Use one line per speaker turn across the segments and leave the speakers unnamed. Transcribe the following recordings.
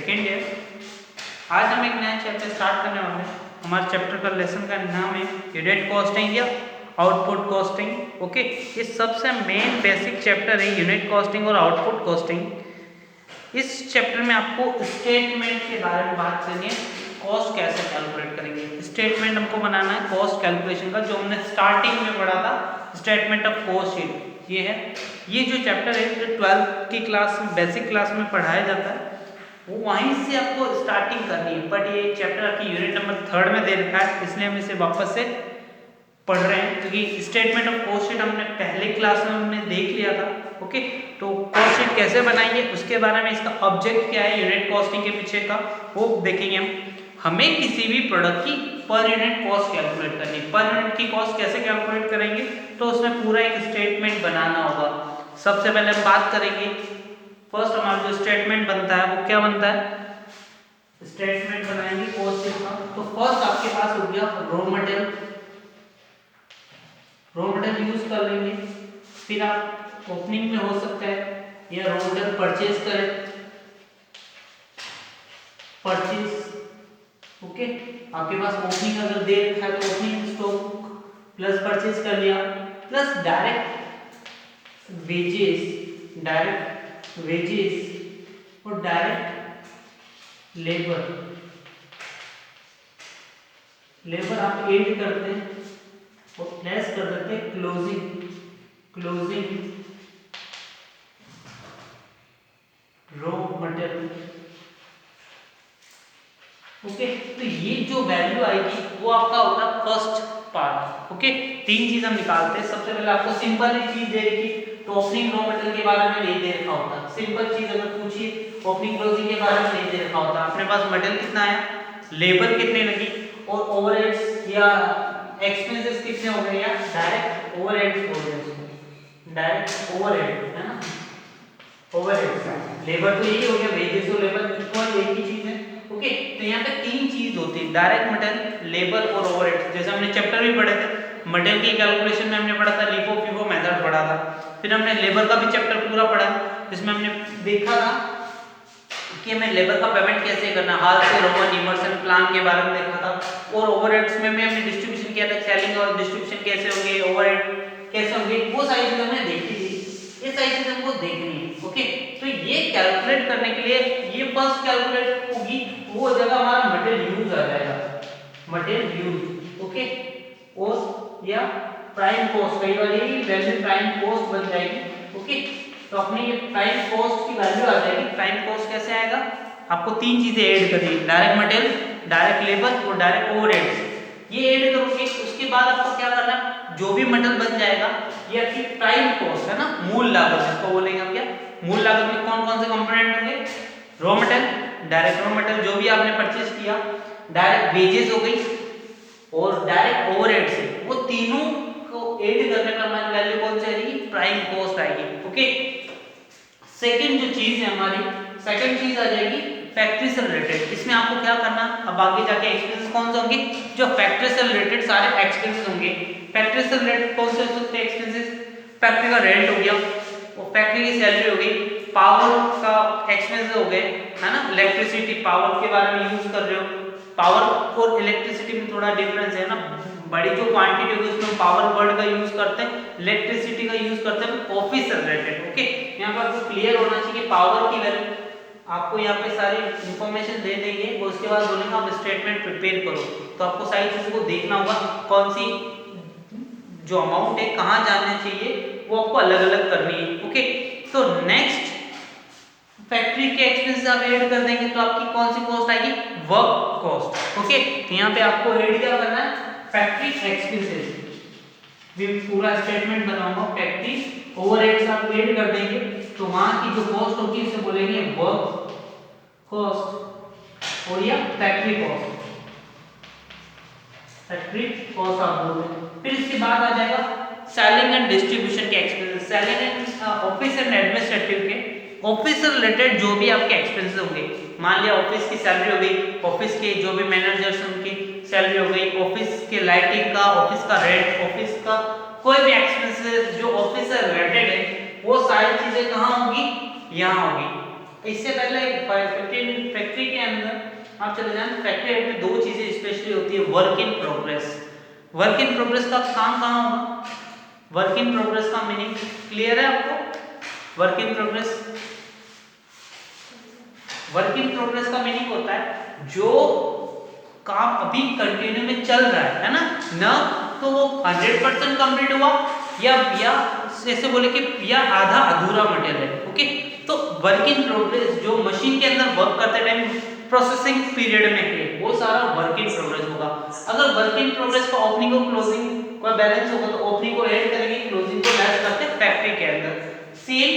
Second year. आज हम एक नया चैप्टर स्टार्ट करने वाले हैं। हमारे चैप्टर का लेसन का नाम है यूनिट कॉस्टिंग या आउटपुट कॉस्टिंग। ओके, ये सबसे मेन बेसिक चैप्टर है यूनिट कॉस्टिंग और आउटपुट कॉस्टिंग। इस चैप्टर में आपको स्टेटमेंट के बारे में बात करनी है, कॉस्ट कैसे कैलकुलेट करेंगे। स्टेटमेंट हमको बनाना है कॉस्ट कैलकुलेशन का, जो हमने स्टार्टिंग में पढ़ा था, स्टेटमेंट ऑफ कॉस्ट शीट। ये है, ये जो चैप्टर है जो 12th की क्लास में बेसिक क्लास में पढ़ाया जाता है, वो वहीं से आपको स्टार्टिंग करनी है। बट ये चैप्टर आपकी यूनिट नंबर 3rd में दे रखा है, इसलिए हम इसे वापस से पढ़ रहे हैं, क्योंकि स्टेटमेंट ऑफ कॉस्ट शीट हमने पहले क्लास में हमने देख लिया था। ओके, तो कॉस्ट शीट कैसे बनाएंगे, उसके बारे में, इसका ऑब्जेक्ट क्या है यूनिट कॉस्टिंग के पीछे का, वो देखेंगे हम। हमें किसी भी प्रोडक्ट की पर यूनिट कॉस्ट कैलकुलेट करनी है। पर यूनिट की कॉस्ट कैसे कैलकुलेट करेंगे, तो उसमें पूरा एक स्टेटमेंट बनाना होगा। सबसे पहले हम बात करेंगे, फर्स्ट हमारा जो स्टेटमेंट बनता है वो क्या बनता है, स्टेटमेंट बनाएंगे कॉस्ट शीट का। तो फर्स्ट आपके पास हो गया raw material, raw material use कर लेंगे। फिर आप ओपनिंग में हो सकता है या रॉ मटेरियल परचेज करें, परचेज। ओके, आपके पास ओपनिंग अगर दे रखा है तो ओपनिंग स्टॉक प्लस परचेज कर लिया, plus direct wages, direct wages और डायरेक्ट लेबर, लेबर आप ऐड करते हैं और प्लस कर देते हैं closing, closing raw material. Okay, तो ये जो वैल्यू आएगी वो आपका होता है फर्स्ट पार्ट। ओके, तीन चीज हम निकालते हैं। सबसे पहले आपको सिंपल एक चीज दे रखी, तो ओपनिंग रॉ मटेरियल के बारे में नहीं दे रखा होता। सिंपल चीज अगर पूछिए ओपनिंग क्लोजिंग के बारे में नहीं दे रखा होता। अपने पास मटेरियल कितना आया, लेबर कितने लगी और ओवरहेड्स या एक्सपेंसेस कितने हो गए, या डायरेक्ट ओवरहेड्स हो गए, डायरेक्ट ओवरहेड है ना, ओवरहेड। लेबर तो यही हो गया, वेजेस और लेबर इक्वल एक ही चीज है। ओके, तो यहाँ पे तीन चीज होती है, डायरेक्ट मटेरियल, लेबर और ओवरहेड। जैसे हमने चैप्टर भी पढ़े थे, मटेरियल की कैलकुलेशन में हमने पढ़ा था लिफो फीफो मेथड पढ़ा था। फिर हमने लेबर का भी चैप्टर पूरा पढ़ा, जिसमें हमने देखा था कि हमें लेबर का पेमेंट कैसे करना, हाल से रोमन इमर्सन प्लान के बारे में देखा था। और ओवरहेड्स में भी हमने डिस्ट्रीब्यूशन किया था, सेलिंग और डिस्ट्रीब्यूशन कैसे होंगे, ओवरहेड कैसे होंगे, वो सारी चीजें हमने देखी थी। ये सारी चीजें हमको देखनी है। ओके, तो ये कैलकुलेट करने के लिए ये फर्स्ट कैलकुलेट होगी, वो जगह हमारा मटेरियल यूज आ जाएगा, मटेरियल यूज। ओके, और या प्राइम कॉस्ट, कई बार ये वैल्यू प्राइम कॉस्ट बन जाएगी। ओके, तो अपने ये प्राइम कॉस्ट की वैल्यू आ जाएगी। प्राइम कॉस्ट कैसे आएगा, आपको तीन चीजें ऐड करनी है, डायरेक्ट मटेरियल, डायरेक्ट लेबर और डायरेक्ट ओवरहेड्स। ये ऐड करोगे, उसके बाद आपको क्या करना है, जो भी मटेरियल बन जाएगा ये आपकी प्राइम कॉस्ट है ना, मूल लागत जिसको बोलेंगे हम। क्या मूल लागत में कौन कौन से कंपोनेंट होंगे, raw material, direct raw material जो भी आपने परचेज किया, डायरेक्ट वेजेस हो गई और डायरेक्ट ओवरहेड्स, वो तीनों को ऐड करने पर हमारी वैल्यू कौन सी आएगी, प्राइम कॉस्ट आएगी। ओके, सेकंड जो चीज है हमारी, सेकंड चीज आ जाएगी फैक्ट्री से रिलेटेड। इसमें आपको क्या करना, अब आगे जाके एक्सपेंसेस कौन से होंगे, जो फैक्ट्री से रिलेटेड सारे एक्सपेंसेस होंगे। फैक्ट्री से रिलेटेड कौन से हो सकते हैं एक्सपेंसेस, फैक्ट्री का रेंट हो गया, वो फैक्ट्री की सैलरी हो गई, पावर का एक्सपेंसेस हो गए है ना, इलेक्ट्रिसिटी, पावर के बारे में यूज कर रहे हो, पावर और इलेक्ट्रिसिटी में थोड़ा डिफरेंस है ना, बड़ी जो क्वांटिटी होगी उसमें पावर वर्ड का यूज करते हैं, इलेक्ट्रिसिटी का यूज करते हैं ऑफिस से रिलेटेड। ओके, यहाँ पर आपको क्लियर होना चाहिए पावर की वैल्यू, आपको यहाँ पे सारी इंफॉर्मेशन दे देंगे और उसके बाद बोलेंगे आप स्टेटमेंट प्रिपेयर करो, तो आपको सारी चीजों को देखना होगा, कौन सी जो अमाउंट है कहाँ जाने चाहिए, वो आपको अलग अलग करनी है। ओके, तो नेक्स्ट फैक्ट्री के एक्सपेंसेस आप ऐड कर देंगे तो आपकी कौन सी कॉस्ट आएगी, वर्क कॉस्ट। ओके, तो यहाँ पे आपको ऐड क्या करना है, फैक्ट्री एक्सपेंसेस, भी पूरा स्टेटमेंट बनाऊंगा, फैक्ट्री ओवरहेड्स आप ऐड कर देंगे, तो वहां की जो कॉस्ट होगी उसे बोलेंगे वर्क कॉस्ट और या फैक्ट्री कॉस्ट, फैक्ट्री कॉस्ट आप बोलते हैं। फिर इसके बाद आ जाएगा सेलिंग एंड डिस्ट्रीब्यूशन के expenses, selling and office and administrative के, ऑफिस से रिलेटेड जो भी आपके एक्सपेंसेस होंगे, मान लिया ऑफिस की सैलरी हो गई, ऑफिस के जो भी मैनेजर्स हैं उनकी सैलरी हो गई, ऑफिस के लाइटिंग का, ऑफिस का रेंट, ऑफिस का कोई भी एक्सपेंसेस जो ऑफिस से रिलेटेड है, वो सारी चीजें कहाँ होगी, यहाँ होगी। इससे पहले फैक्ट्री के अंदर आप चले जाएं, फैक्ट्री हेड में दो चीजें स्पेशली होती है, work in progress. Work in progress का काम कहाँ होगा? वर्क इन प्रोग्रेस का मीनिंग क्लियर है आपको? Work in progress, work in progress का मीनिंग होता है जो काम अभी कंटिन्यू में चल रहा है ना, ना तो वो 100% कंप्लीट हुआ या ऐसे बोले कि या आधा अधूरा मटेरियल है। ओके, तो वर्क इन प्रोग्रेस जो मशीन के अंदर वर्क करते टाइम प्रोसेसिंग पीरियड में है वो सारा वर्क इन प्रोग्रेस होगा। अगर वर्क इन प्रोग्रेस का ओपनिंग और क्लोजिंग का बैलेंस होगा तो ओपनिंग को ऐड करेंगे, क्लोजिंग को लेस करके फैक्ट्री के अंदर। सेम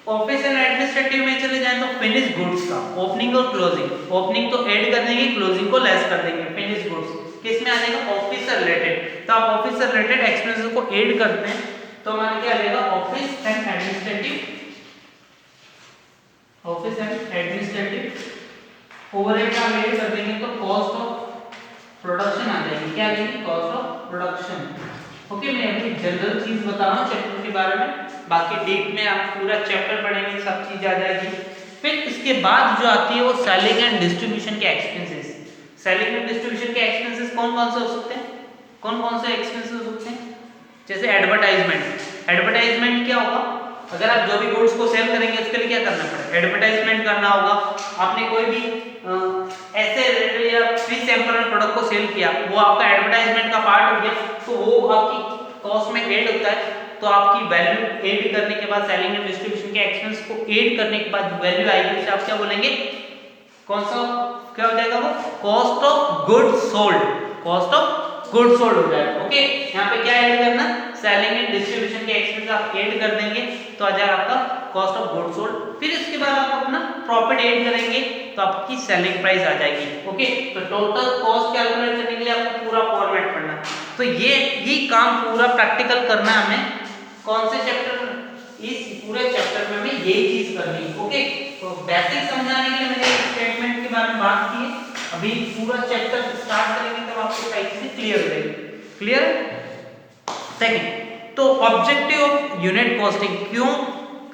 ऑफिस एंड एडमिनिस्ट्रेटिव में चले जाएं तो फिनिश गुड्स का ओपनिंग और क्लोजिंग, ओपनिंग तो ऐड कर देंगे, क्लोजिंग को लेस कर देंगे। फिनिश गुड्स किस में आ जाएगा? ऑफिस से रिलेटेड। तो आप ऑफिस से रिलेटेड एक्सपेंसेस को ऐड करते हैं तो हमारा क्या आ जाएगा? Office and administrative, office and administrative overhead का ऐड कर देंगे तो कॉस्ट ऑफ प्रोडक्शन आ जाएगी। क्या आ जाएगी? Cost of production. ओके, मैं अभी जनरल चीज बता रहा हूँ चैप्टर के बारे में, बाकी डीप में आप पूरा चैप्टर पढ़ेंगे सब चीज आ जाएगी। फिर इसके बाद जो आती है वो सेलिंग एंड डिस्ट्रीब्यूशन के एक्सपेंसेस। सेलिंग एंड डिस्ट्रीब्यूशन के एक्सपेंसेस कौन कौन से हो सकते हैं? कौन कौन से एक्सपेंसेस हो सकते हैं? जैसे एडवर्टाइजमेंट। एडवर्टाइजमेंट क्या होगा? अगर आप जो भी गुड्स को सेल करेंगे उसके लिए क्या करना पड़ेगा? एडवर्टाइजमेंट करना होगा। आपने कोई भी ऐसे या फ्री सैंपल प्रोडक्ट को सेल किया, वो आपका एडवर्टाइजमेंट का पार्ट हो गया, तो वो आपकी कॉस्ट में ऐड होता है। तो आपकी वैल्यू ऐड करने के बाद सेलिंग एंड डिस्ट्रीब्यूशन के एक्सपेंस को ऐड करने के बाद वैल्यू आएगी उसे आप क्या बोलेंगे? कौन सा क्या हो जाएगा? वो cost of goods sold, cost of goods sold हो जाएगा। ओके, यहाँ पे क्या ऐड करना? सेलिंग एंड डिस्ट्रीब्यूशन के एक्सपेंस आप ऐड कर देंगे तो आ जाएगा आपका कॉस्ट ऑफ गुड्स सोल्ड। फिर इसके बाद आप अपना प्रॉफिट ऐड करेंगे तो आपकी सेलिंग प्राइस आ जाएगी। ओके, तो टोटल कॉस्ट कैलकुलेट करने के लिए आपको पूरा फॉर्मेट पढ़ना। तो ये काम पूरा प्रैक्टिकल करना है हमें। कौन से चैप्टर? इस पूरे चैप्टर में हमें यही चीज करनी है। ओके, तो बेसिक समझाने के लिए मैंने स्टेटमेंट के बारे में बात की है। अभी पूरा चैप्टर स्टार्ट करेंगे तब आपको सारी चीजें क्लियर हो जाएगी। क्लियर? सेकंड, तो ऑब्जेक्टिव ऑफ यूनिट कॉस्टिंग क्यों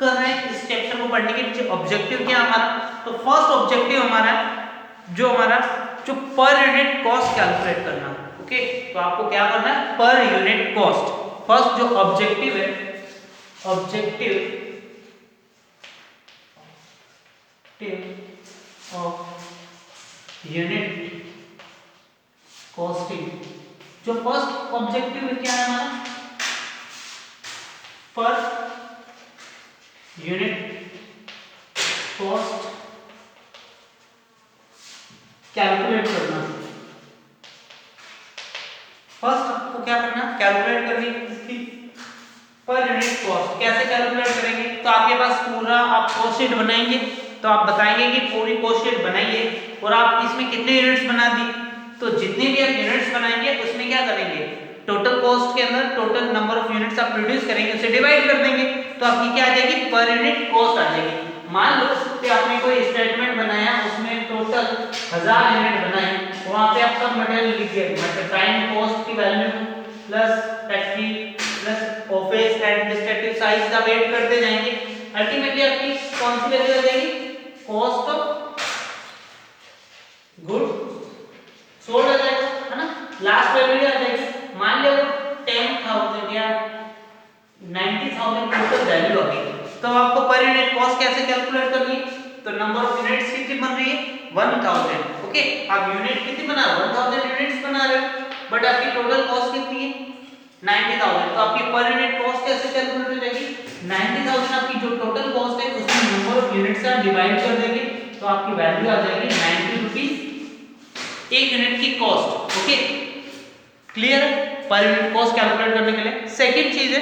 कर रहे हैं इस चैप्टर को पढ़ने के पीछे ऑब्जेक्टिव क्या हमारा? तो फर्स्ट ऑब्जेक्टिव हमारा जो पर यूनिट कॉस्ट कैलकुलेट करना। ओके, तो आपको क्या करना है? Per unit cost. फर्स्ट जो ऑब्जेक्टिव है, ऑब्जेक्टिव ऑफ यूनिट कॉस्टिंग, जो फर्स्ट ऑब्जेक्टिव क्या है हमारा? पर यूनिट कॉस्ट कैलकुलेट करना। फर्स्ट आपको क्या करना? कैलकुलेट करनी इसकी पर यूनिट कॉस्ट। कैसे कैलकुलेट करेंगे? तो आपके पास पूरा आप कॉस्ट शीट बनाएंगे तो आप बताएंगे कि पूरी कॉस्ट शीट बनाइए और आप इसमें कितने यूनिट्स बना दी, तो जितने भी आप यूनिट्स बनाएंगे उसमें क्या करेंगे? टोटल कॉस्ट के अंदर टोटल नंबर ऑफ यूनिट्स आप प्रोड्यूस करेंगे उसे डिवाइड कर देंगे तो आपकी क्या आ जाएगी? पर यूनिट कॉस्ट आ जाएगी। मान लो कि आपने कोई स्टेटमेंट बनाया, उसमें टोटल 1000 यूनिट बनाए, वहां पे आप सब मटेरियल लिखिए, मतलब टाइम कॉस्ट की value plus factory plus office administrative size आप ऐड करते जाएंगे। अल्टीमेटली आपकी कौन सी वैल्यू आ जाएगी? कॉस्ट ऑफ गुड सोल्ड आ जाएगा, है ना? लास्ट वैल्यू आ जाएगी। मान लो 10,000 या 90,000 टोटल वैल्यू आ गई, तो आपको पर यूनिट कॉस्ट कैसे कैलकुलेट करनी है? तो नंबर ऑफ यूनिट्स कितनी बन रही है? 1000। ओके, आप यूनिट कितनी बना रहे हो? 1000 यूनिट्स बना रहे हो, बट आपकी टोटल कॉस्ट कितनी है? 90,000। तो आपकी पर यूनिट कॉस्ट कैसे कैलकुलेट हो जाएगी? 90,000 आपकी जो टोटल कॉस्ट है उसमें नंबर ऑफ यूनिट्स से डिवाइड कर देंगे तो आपकी वैल्यू आ जाएगी 90 रुपीस एक यूनिट की cost. Okay, clear? Per unit cost calculate करने के लिए सेकंड चीज है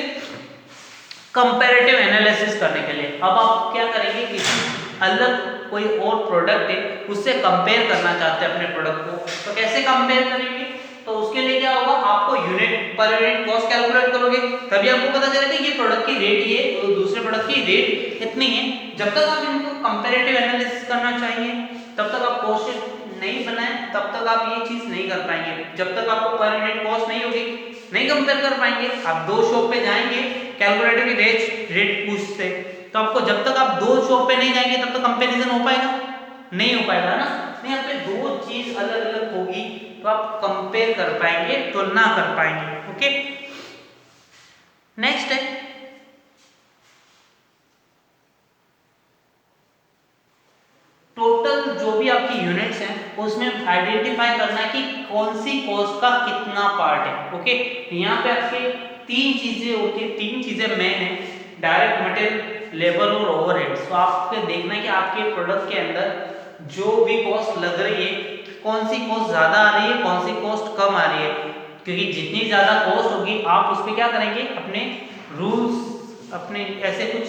कंपैरेटिव एनालिसिस करने के लिए। अब आप क्या करेंगे? किसी अलग कोई और प्रोडक्ट है उससे कंपेयर करना चाहते हैं अपने प्रोडक्ट को, तो कैसे कंपेयर करेंगे? तो उसके लिए क्या होगा? आपको unit per unit cost calculate करोगे तभी आपको पता चलेगा कि ये प्रोडक्ट की रेट ये और दूसरे प्रोडक्ट की रेट इतनी है। जब तक आप इनको कंपैरेटिव एनालिसिस करना चाहिए तब तक आप कॉस्ट शीट नहीं बनाए तब तक आप ये चीज नहीं कर पाएंगे। जब तक आपको पर यूनिट कॉस्ट नहीं होगी नहीं कंपेयर कर पाएंगे। आप दो शॉप पे जाएंगे, कैलकुलेटर की रेट पूछते तो आपको जब तक आप दो शॉप पे नहीं जाएंगे तब तक कंपैरिजन हो पाएगा, नहीं हो पाएगा ना। नहीं, यहाँ पे दो चीज अलग अलग होगी तो आप कंपेयर कर पाएंगे, तुलना कर पाएंगे। ओके, नेक्स्ट है टोटल जो भी आपकी यूनिट्स हैं उसमें आइडेंटिफाई करना है कि कौन सी कॉस्ट का कितना पार्ट है। ओके, यहाँ पे आपके तीन चीजें होती है, तीन चीजें मेन है, डायरेक्ट मटेरियल, लेबर और ओवरहेड्स। तो आपको देखना है कि आपके प्रोडक्ट के अंदर जो भी कॉस्ट लग रही है कौन सी कॉस्ट ज्यादा आ रही है, कौन सी कॉस्ट कम आ रही है, क्योंकि जितनी ज्यादा कॉस्ट होगी आप उस पर क्या करेंगे, अपने रूल्स, अपने ऐसे कुछ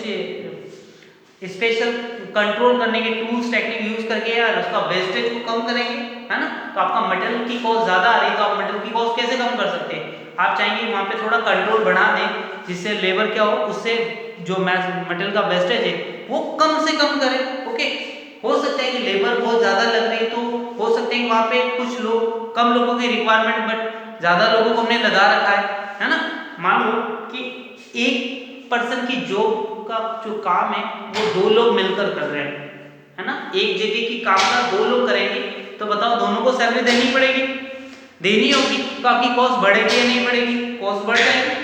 स्पेशल कंट्रोल करने के टूल्स टेक्निक यूज करके या उसका वेस्टेज को कम करेंगे, है ना। तो आपका मटेरियल की कॉस्ट ज्यादा आ रही है तो आप मटेरियल की कॉस्ट कैसे कम कर सकते हैं, आप चाहेंगे वहां पे थोड़ा कंट्रोल बढ़ा दें जिससे लेबर क्या हो, उससे जो मटेरियल का वेस्टेज है वो कम से कम करें। ओके, हो सकता है कि लेबर बहुत ज्यादा लग रही है तो हो सकता है कि वहां पे कुछ लोग, कम लोगों की रिक्वायरमेंट बट ज्यादा लोगों को हमने लगा रखा है ना। मान लो कि एक पर्सन की जॉब का जो काम है वो दो लोग मिलकर कर रहे हैं, है ना, एक जगह की काम का दो लोग करेंगे तो बताओ दोनों को सैलरी देनी पड़ेगी, देनी होगी, तो आपकी कॉस्ट बढ़ेगी या नहीं बढ़ेगी, कॉस्ट बढ़ जाएगी।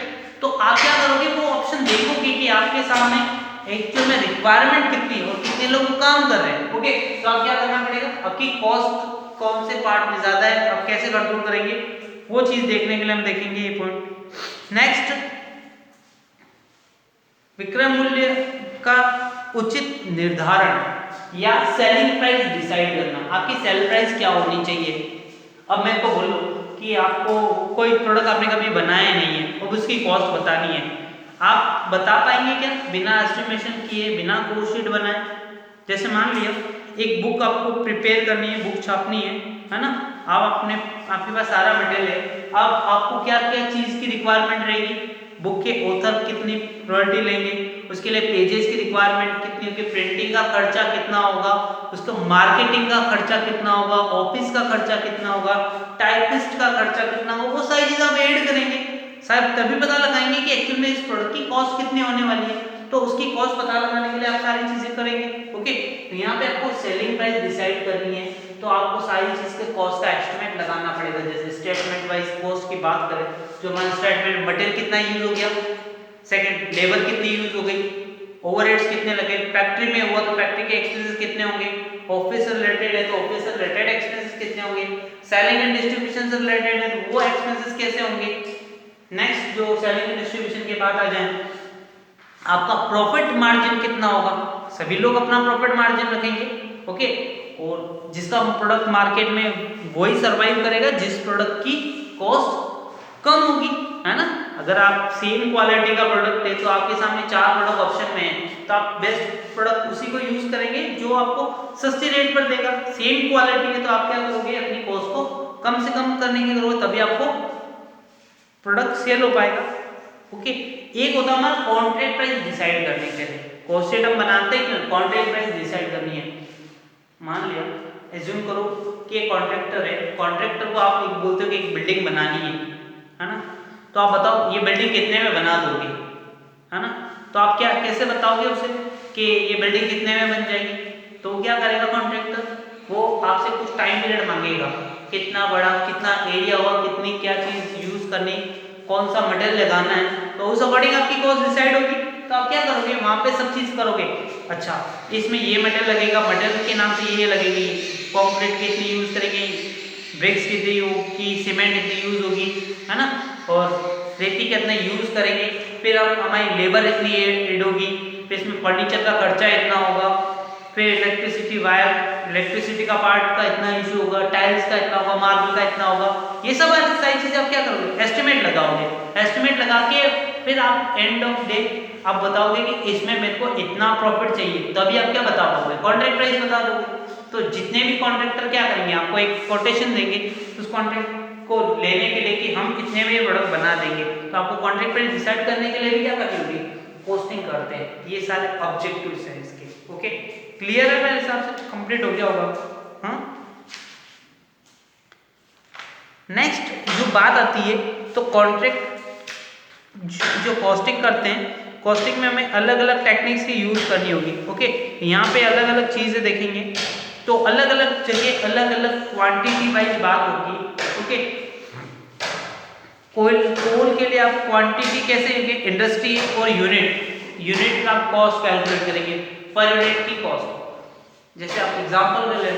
तो आप क्या करोगे, वो ऑप्शन देखोगे कि आपके सामने एक्चुअल में रिक्वायरमेंट कितनी है और कितने लोग काम कर रहे हैं। ओके, तो आप क्या करना पड़ेगा, आपकी कॉस्ट कौन से पार्ट में ज्यादा है, आप कैसे कंट्रोल करेंगे, वो चीज देखने के लिए हम देखेंगे ये पॉइंट। नेक्स्ट, विक्रय मूल्य का उचित निर्धारण या सेलिंग प्राइस डिसाइड करना, आपकी सेल प्राइस क्या होनी चाहिए। अब मैं तो बोलूं कि आपको कोई प्रोडक्ट आपने कभी बनाया नहीं है, अब उसकी कॉस्ट बतानी है, आप बता पाएंगे क्या बिना एस्टिमेशन किए, बिना कॉस्ट शीट बनाए। जैसे मान लिया एक बुक आपको प्रिपेयर करनी है, बुक छापनी है ना, आपके पास सारा मटेरियल है, अब आपको क्या क्या चीज की रिक्वायरमेंट रहेगी, बुक के ऑथर कितनी रॉयल्टी लेंगे, उसके लिए पेजेस की रिक्वायरमेंट कितनी होगी, प्रिंटिंग का खर्चा कितना होगा, उसका मार्केटिंग का खर्चा कितना होगा, ऑफिस का खर्चा कितना होगा, टाइपिस्ट का खर्चा कितना होगा, वो सारी चीजें आप ऐड करेंगे, शायद तभी पता लगाएंगे कि एक्चुअल में इस प्रोडक्ट की कॉस्ट कितनी होने वाली है। तो उसकी कॉस्ट पता लगाने के लिए आप सारी चीजें करेंगे। ओके, तो यहाँ पे आपको सेलिंग प्राइस डिसाइड करनी है तो आपको सारी चीज के कॉस्ट का एस्टिमेट लगाना पड़ेगा। जैसे स्टेटमेंट वाइज कॉस्ट की बात करें, जो हमारा स्टेटमेंट, मटेरियल कितना यूज हो गया, सेकंड लेबर कितनी यूज हो गई, ओवरहेड्स कितने लगे, फैक्ट्री में हुआ तो फैक्ट्री के एक्सपेंसेस कितने होंगे, ऑफिस से रिलेटेड है तो ऑफिस से रिलेटेड एक्सपेंसेस कितने होंगे, सेलिंग एंड डिस्ट्रीब्यूशन से रिलेटेड है तो वो एक्सपेंसेस कैसे होंगे। नेक्स्ट, जो सेलिंग एंड डिस्ट्रीब्यूशन के बाद आ जाए, आपका प्रॉफिट मार्जिन कितना होगा, सभी लोग अपना प्रॉफिट मार्जिन रखेंगे। ओके, और जिसका प्रोडक्ट मार्केट में वही सरवाइव करेगा जिस प्रोडक्ट की कॉस्ट कम होगी, है ना। अगर आप सेम क्वालिटी का प्रोडक्ट है तो आपके सामने चार प्रोडक्ट ऑप्शन में है तो आप बेस्ट प्रोडक्ट उसी को यूज करेंगे जो आपको सस्ती रेट पर देगा। सेम क्वालिटी है तो आप क्या करोगे, अपनी कॉस्ट को कम से कम करने की जरूरत, तभी आपको प्रोडक्ट सेल हो पाएगा। ओके, एक होता है हमारा कॉन्ट्रैक्ट प्राइस डिसाइड करने के लिए, कॉस्ट शीट हम बनाते हैं, कॉन्ट्रैक्ट प्राइस डिसाइड करनी है। मान लिया, एज्यूम करो कि एक कॉन्ट्रैक्टर है, कॉन्ट्रैक्टर को आप बोलते हो कि एक बिल्डिंग बनानी है ना, तो आप बताओ ये बिल्डिंग कितने में बना दोगे, है ना। तो आप क्या कैसे बताओगे उसे कि ये बिल्डिंग कितने में बन जाएगी, तो क्या करेगा कॉन्ट्रैक्टर, वो आपसे कुछ टाइम पीरियड मांगेगा, कितना बड़ा, कितना एरिया होगा, कितनी क्या चीज यूज करनी, कौन सा मटेरियल लगाना है, तो उस अकॉर्डिंग आपकी कॉस्ट डिसाइड होगी। तो आप क्या करोगे, वहां पे सब चीज करोगे, अच्छा इसमें ये मटेरियल लगेगा, मटेरियल के नाम से ये लगेगी, कंक्रीट कितनी यूज करेंगे, ब्रिक्स कितनी होगी, सीमेंट कितनी यूज होगी, है ना, और रेती कितना यूज करेंगे, फिर अब हमारी लेबर इतनी एड होगी, फिर इसमें फर्नीचर का खर्चा इतना होगा, फिर इलेक्ट्रिसिटी वायर, इलेक्ट्रिसिटी का पार्ट का इतना इशू होगा, टाइल्स का इतना होगा, मार्बल का इतना होगा, ये सब सारी चीजें आप क्या करोगे, एस्टिमेट लगाओगे। एस्टिमेट लगा के फिर आप एंड ऑफ डे आप बताओगे कि इसमें मेरे को इतना प्रॉफिट चाहिए, तभी आप क्या बता पाओगे, कॉन्ट्रैक्ट प्राइस बता दोगे। तो जितने भी कॉन्ट्रैक्टर क्या करेंगे, आपको एक कोटेशन देंगे, उस कॉन्ट्रैक्ट को लेने के लिए कि हम इतने में प्रोडक्ट बना देंगे, तो आपको कॉन्ट्रैक्ट प्राइस डिसाइड करने के लिए भी क्या करनी होगी, पोस्टिंग करते हैं। ये सारे ऑब्जेक्टिव्स हैं इसके। ओके, क्लियर है, मेरे हिसाब से कंप्लीट हो गया होगा। हाँ, नेक्स्ट जो बात आती है, तो कॉन्ट्रैक्ट जो कॉस्टिंग करते हैं कॉस्टिंग में हमें अलग अलग टेक्निक्स की यूज करनी होगी। ओके, यहाँ पे अलग अलग चीजें देखेंगे तो अलग अलग जगह अलग अलग क्वांटिटी वाइज बात होगी। ओके, कोल के लिए आप क्वांटिटी कैसे लेंगे, इंडस्ट्री और यूनिट का आप कॉस्ट कैलकुलेट करेंगे, पर यूनिट की कॉस्ट। जैसे आप एग्जांपल ले लें,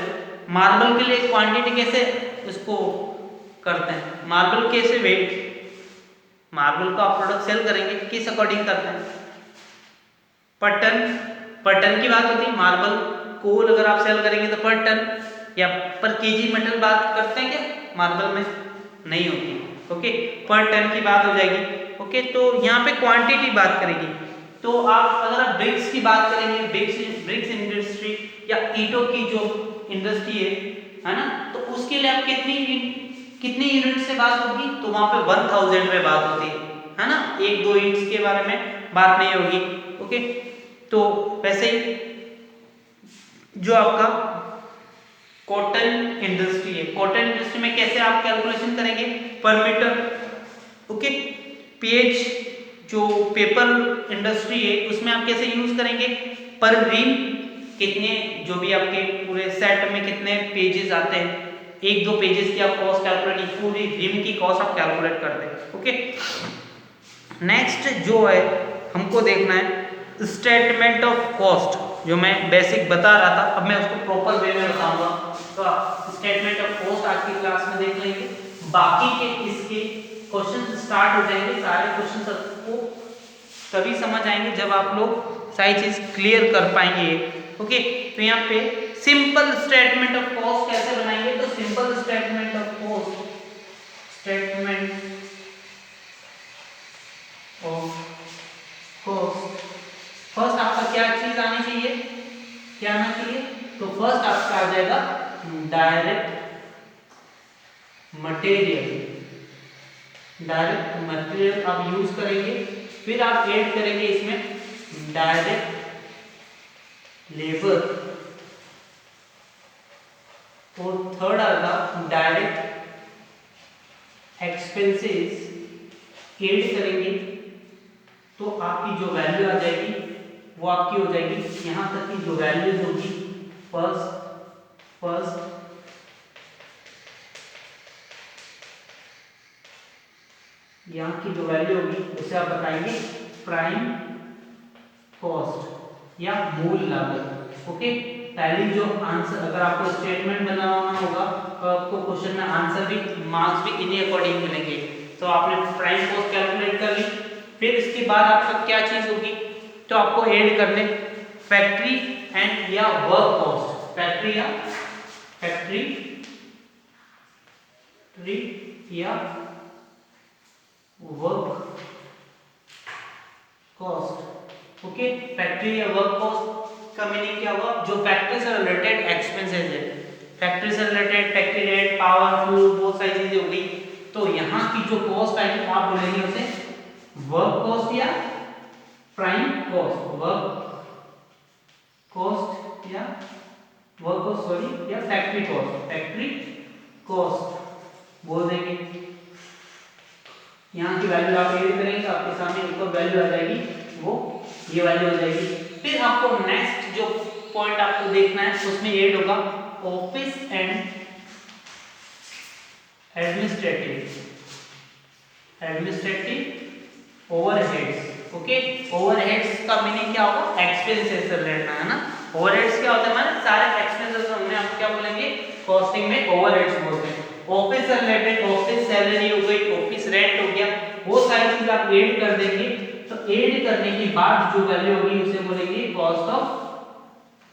मार्बल के लिए क्वांटिटी कैसे उसको करते हैं, मार्बल कैसे वेट, मार्बल का आप प्रोडक्ट सेल करेंगे किस अकॉर्डिंग करते हैं, पर टन की बात होती है। मार्बल कोल अगर आप सेल करेंगे तो पर टन या पर केजी मेटल बात करते हैं क्या, मार्बल में नहीं होती। ओके, पर टन की बात हो जाएगी। ओके, तो यहाँ पे क्वांटिटी बात करेगी। तो आप अगर आप ब्रिक्स की बात करेंगे, ब्रिक्स इंडस्ट्री या ईंटों की जो इंडस्ट्री है ना, तो उसके लिए आप कितनी यूनिट से बात होगी, तो वहां पे 1000 में बात होती है ना, एक दो यूनिट्स के बारे में बात नहीं होगी। ओके, तो वैसे ही जो आपका कॉटन इंडस्ट्री है, कॉटन इंडस्ट्री में कैसे आप कैलकुलेशन करेंगे, पर मीटर। ओके, पेज जो पेपर इंडस्ट्री है उसमें आप कैसे यूज करेंगे, पर रीम, कितने जो भी आपके पूरे सेट में कितने पेजेस आते हैं, एक दो पेजेस की आप कॉस्ट कैलकुलेट, पूरी रिम की कॉस्ट आप कैलकुलेट करते हैं। ओके, नेक्स्ट जो है हमको देखना है स्टेटमेंट ऑफ कॉस्ट, जो मैं बेसिक बता रहा था, अब मैं उसको प्रॉपर वे में बताऊंगा। तो स्टेटमेंट ऑफ कॉस्ट आज की क्लास में देख लेंगे, बाकी के इसके क्वेश्चन स्टार्ट हो जाएंगे, सारे क्वेश्चन आपको तभी समझ आएंगे जब आप लोग सारी चीज क्लियर कर पाएंगे। ओके, तो यहाँ पे सिंपल स्टेटमेंट ऑफ कॉस्ट कैसे बनाएंगे, तो simple statement of cost, statement of cost, first आपका क्या चीज आनी चाहिए, क्या आना चाहिए, तो फर्स्ट आपका आ जाएगा डायरेक्ट मटेरियल आप यूज करेंगे, फिर आप ऐड करेंगे इसमें डायरेक्ट लेबर, और थर्ड आएगा डायरेक्ट एक्सपेंसेस ऐड करेंगे, तो आपकी जो वैल्यू आ जाएगी वो आपकी हो जाएगी, यहां तक की जो वैल्यूज होगी फर्स्ट यहाँ की जो वैल्यू होगी उसे आप बताएंगे प्राइम कॉस्ट या मूल लागत। ओके, पहली जो आंसर, अगर आपको स्टेटमेंट बनाना होगा तो आपको क्वेश्चन में आंसर भी, मार्क्स भी इन्हीं अकॉर्डिंग मिलेंगे। तो आपने प्राइम कॉस्ट कैलकुलेट कर ली, फिर इसके बाद आपका क्या चीज होगी, तो आपको ऐड करने फैक्ट्री एंड या वर्क कॉस्ट, फैक्ट्री या वर्क कॉस्ट। ओके, फैक्ट्री या वर्क कॉस्ट का मीनिंग क्या हुआ, जो फैक्ट्री से रिलेटेड एक्सपेंसेस है, फैक्ट्री से related factory rate, power, fuel, बहुत सारी चीजें हो गई। तो यहाँ की जो कॉस्ट आएगी आप बोलेंगे उसे वर्क कॉस्ट या प्राइम कॉस्ट, वर्क कॉस्ट या फैक्ट्री कॉस्ट बोल देंगे। यहाँ की वैल्यू आप ऐड करेंगे तो आपके सामने एक और वैल्यू आ जाएगी, वो ये वैल्यू हो जाएगी। फिर आपको नेक्स्ट जो पॉइंट आपको देखना है उसमें ऐड होगा office and administrative overheads. Okay, overheads का मीनिंग क्या होगा, एक्सपेंसेस से रिलेटेड है ना। ओवरहेड्स क्या होता है, हमारे सारे एक्सपेंसेस हमने आप क्या बोलेंगे, कॉस्टिंग में ओवरहेड्स बोलते हैं। ऑफिस से रिलेटेड, ऑफिस सैलरी हो गई, ऑफिस रेंट हो गया, वो सारी चीज आप ऐड कर देंगे। तो ऐड करने के बाद जो वैल्यू होगी उसे बोलेंगे कॉस्ट ऑफ,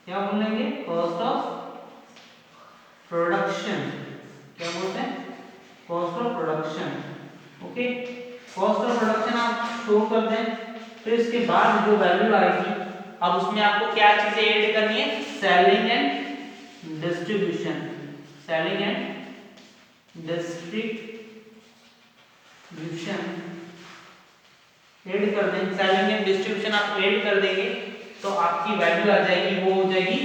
क्या बोलेंगे, कॉस्ट ऑफ प्रोडक्शन। क्या बोलते हैं, cost of production. Okay, cost of production आप शो कर दें। फिर इसके बाद जो वैल्यू आएगी, अब उसमें आपको क्या चीजें ऐड करनी है, selling and distribution, selling and distribution add कर दें। सेलिंग एंड डिस्ट्रीब्यूशन आप ऐड कर देंगे तो आपकी वैल्यू आ जाएगी, वो हो जाएगी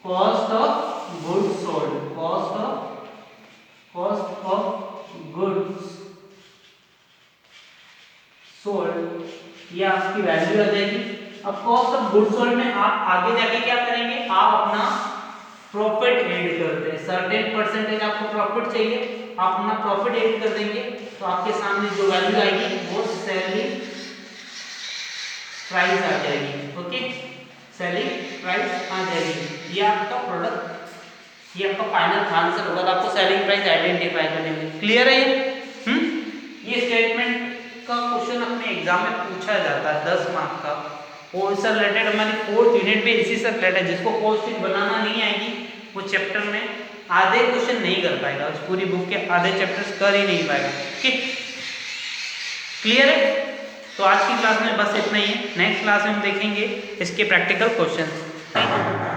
cost of goods sold, cost of goods sold ये आपकी वैल्यू आ जाएगी। अब कॉस्ट ऑफ गुड्स सोल्ड में आप आगे जाके क्या करेंगे, आप अपना प्रॉफिट ऐड करते हैं, सर्टेन परसेंटेज आपको प्रॉफिट चाहिए, आप अपना प्रॉफिट ऐड कर देंगे, तो आपके सामने जो वैल्यू आएगी वो सेलिंग प्राइस आ जाएगी। ओके, सेलिंग प्राइस आ जाएगी। ये आपका प्रोडक्ट, ये आपका फाइनल आंसर होगा, तो आपको सेलिंग प्राइस आइडेंटिफाई करने में क्लियर है ये स्टेटमेंट का क्वेश्चन अपने एग्जाम में पूछा जाता है 10 मार्क का, और इससे रिलेटेड हमारी 4th यूनिट भी इसी से रिलेटेड, जिसको कॉस्ट शीट बनाना नहीं आएगी वो चैप्टर में आधे क्वेश्चन नहीं कर पाएगा, उस पूरी बुक के आधे चैप्टर्स कर ही नहीं पाएगा। ठीक, क्लियर है? तो आज की क्लास में बस इतना ही है, नेक्स्ट क्लास में हम देखेंगे इसके प्रैक्टिकल क्वेश्चन। Thank you.